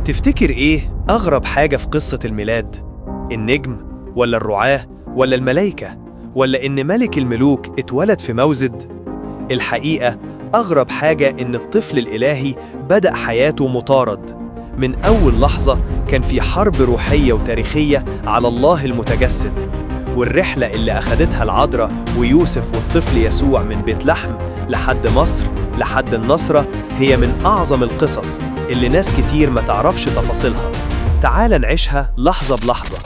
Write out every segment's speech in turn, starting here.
تفتكر إيه أغرب حاجة في قصة الميلاد؟ النجم ولا الرعاة ولا الملايكة ولا إن ملك الملوك اتولد في موزد؟ الحقيقة أغرب حاجة إن الطفل الإلهي بدأ حياته مطارد. من أول لحظة كان في حرب روحية وتاريخية على الله المتجسد، والرحلة اللي أخدتها العذراء ويوسف والطفل يسوع من بيت لحم لحد مصر لحد النصرة هي من أعظم القصص اللي ناس كتير ما تعرفش تفاصيلها. تعال نعيشها لحظة بلحظة.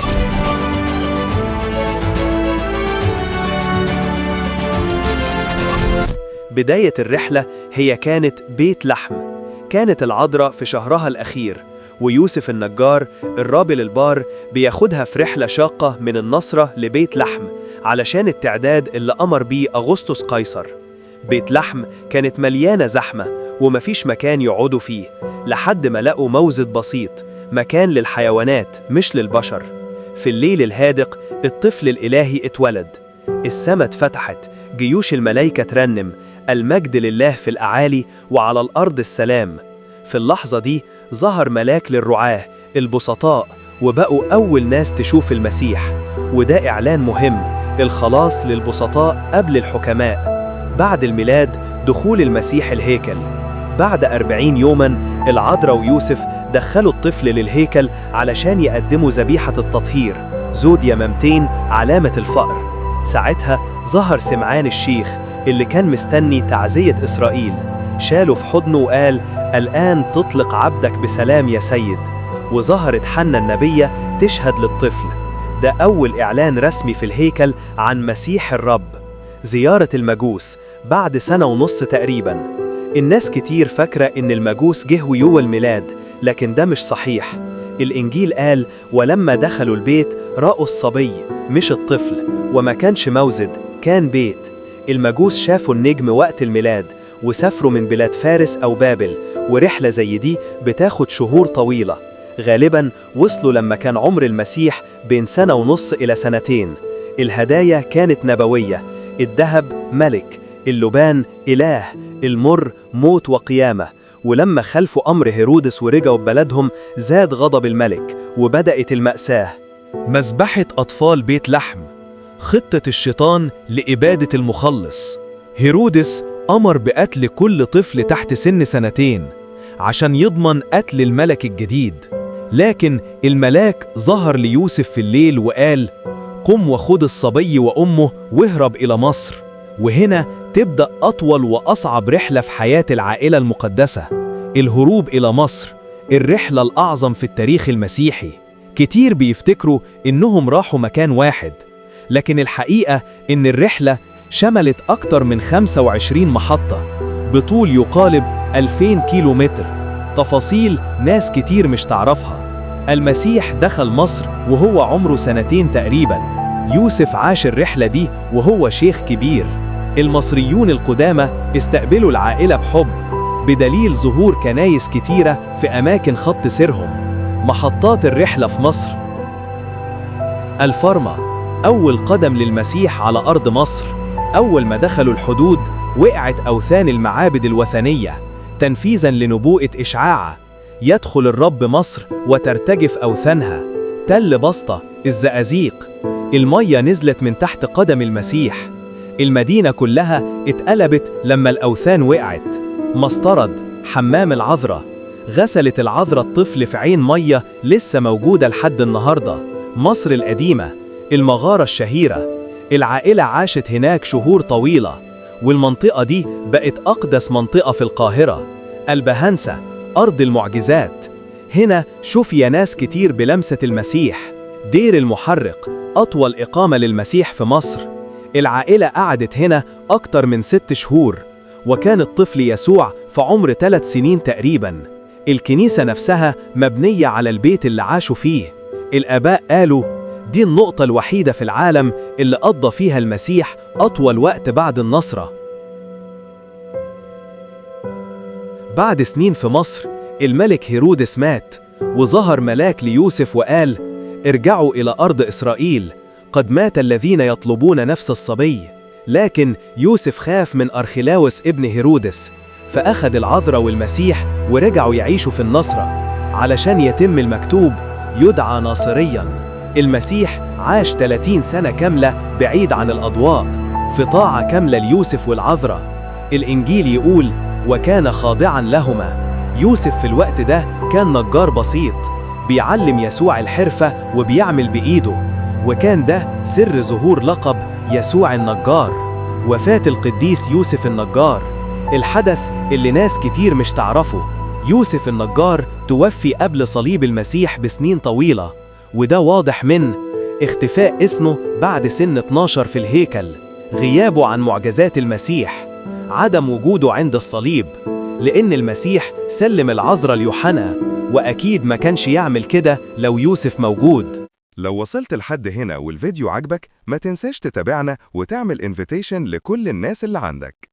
بداية الرحلة هي كانت بيت لحم. كانت العذراء في شهرها الأخير، ويوسف النجار الراجل البار بياخدها في رحلة شاقة من النصرة لبيت لحم علشان التعداد اللي أمر بيه أغسطس قيصر. بيت لحم كانت مليانة زحمة ومفيش مكان يقعدوا فيه، لحد ما لقوا موزد بسيط، مكان للحيوانات مش للبشر. في الليل الهادق الطفل الإلهي اتولد، السماء اتفتحت، جيوش الملائكة ترنم المجد لله في الأعالي وعلى الأرض السلام. في اللحظة دي ظهر ملاك للرعاة البسطاء، وبقوا أول ناس تشوف المسيح. وده إعلان مهم، الخلاص للبسطاء قبل الحكماء. بعد الميلاد دخول المسيح الهيكل. بعد 40 يوما العذراء ويوسف دخلوا الطفل للهيكل علشان يقدموا ذبيحة التطهير، زود يمامتين علامة الفقر. ساعتها ظهر سمعان الشيخ اللي كان مستني تعزية إسرائيل، شاله في حضنه وقال الآن تطلق عبدك بسلام يا سيد. وظهرت حنة النبية تشهد للطفل. ده أول إعلان رسمي في الهيكل عن مسيح الرب. زيارة المجوس بعد 1.5 سنة تقريبا. الناس كتير فاكرة إن المجوس جه يوم الميلاد، لكن ده مش صحيح. الإنجيل قال ولما دخلوا البيت رأوا الصبي مش الطفل، وما كانش موزد، كان بيت. المجوس شافوا النجم وقت الميلاد وسافروا من بلاد فارس أو بابل، ورحلة زي دي بتاخد شهور طويلة. غالبا وصلوا لما كان عمر المسيح بين 1.5 إلى 2 سنين. الهدايا كانت نبوية، الذهب ملك، اللبان إله، المر موت وقيامة. ولما خلفوا أمر هيرودس ورجعوا ببلدهم زاد غضب الملك وبدأت المأساة. مذبحة أطفال بيت لحم، خطة الشيطان لإبادة المخلص. هيرودس أمر بقتل كل طفل تحت سن 2 عشان يضمن قتل الملك الجديد. لكن الملاك ظهر ليوسف في الليل وقال قم وخذ الصبي وأمه واهرب إلى مصر. وهنا تبدأ أطول وأصعب رحلة في حياة العائلة المقدسة، الهروب إلى مصر، الرحلة الأعظم في التاريخ المسيحي. كتير بيفتكروا إنهم راحوا مكان واحد، لكن الحقيقة إن الرحلة شملت أكتر من 25 محطة بطول يقارب 2000 كيلومتر. تفاصيل ناس كتير مش تعرفها. المسيح دخل مصر وهو عمره 2 تقريبا. يوسف عاش الرحلة دي وهو شيخ كبير. المصريون القدامى استقبلوا العائلة بحب، بدليل ظهور كنايس كتيرة في أماكن خط سيرهم. محطات الرحلة في مصر: الفرمة، أول قدم للمسيح على أرض مصر. أول ما دخلوا الحدود وقعت أوثان المعابد الوثنية تنفيذاً لنبوءة إشعاع، يدخل الرب مصر وترتجف أوثانها. تل بسطة، الزقازيق، المية نزلت من تحت قدم المسيح. المدينة كلها اتقلبت لما الأوثان وقعت. مسترد، حمام العذراء، غسلت العذراء الطفل في عين مية لسه موجودة لحد النهاردة. مصر القديمة، المغارة الشهيرة، العائلة عاشت هناك شهور طويلة، والمنطقة دي بقت أقدس منطقة في القاهرة. البهنسة، أرض المعجزات، هنا شوفي ناس كتير بلمسة المسيح. دير المحرق، أطول إقامة للمسيح في مصر. العائلة قعدت هنا أكتر من 6 شهور، وكان الطفل يسوع في عمر 3 سنين تقريبا. الكنيسة نفسها مبنية على البيت اللي عاشوا فيه. الآباء قالوا دي النقطة الوحيدة في العالم اللي قضى فيها المسيح أطول وقت بعد النصرة. بعد سنين في مصر الملك هيرودس مات، وظهر ملاك ليوسف وقال ارجعوا إلى أرض إسرائيل، قد مات الذين يطلبون نفس الصبي. لكن يوسف خاف من أرخلاوس ابن هيرودس، فأخذ العذراء والمسيح ورجعوا يعيشوا في النصرة. علشان يتم المكتوب يدعى ناصرياً. المسيح عاش 30 سنة كاملة بعيد عن الأضواء، في طاعة كاملة ليوسف والعذراء. الإنجيل يقول: وكان خاضعاً لهما. يوسف في الوقت ده كان نجار بسيط، بيعلم يسوع الحرفة وبيعمل بإيده، وكان ده سر ظهور لقب يسوع النجار. وفاة القديس يوسف النجار، الحدث اللي ناس كتير مش تعرفه. يوسف النجار توفي قبل صليب المسيح بسنين طويلة، وده واضح من اختفاء اسمه بعد سن 12 في الهيكل، غيابه عن معجزات المسيح، عدم وجوده عند الصليب، لأن المسيح سلم العذراء ليوحنا، وأكيد ما كانش يعمل كده لو يوسف موجود. لو وصلت لحد هنا والفيديو عجبك، ما تنساش تتابعنا وتعمل انفيتيشن لكل الناس اللي عندك.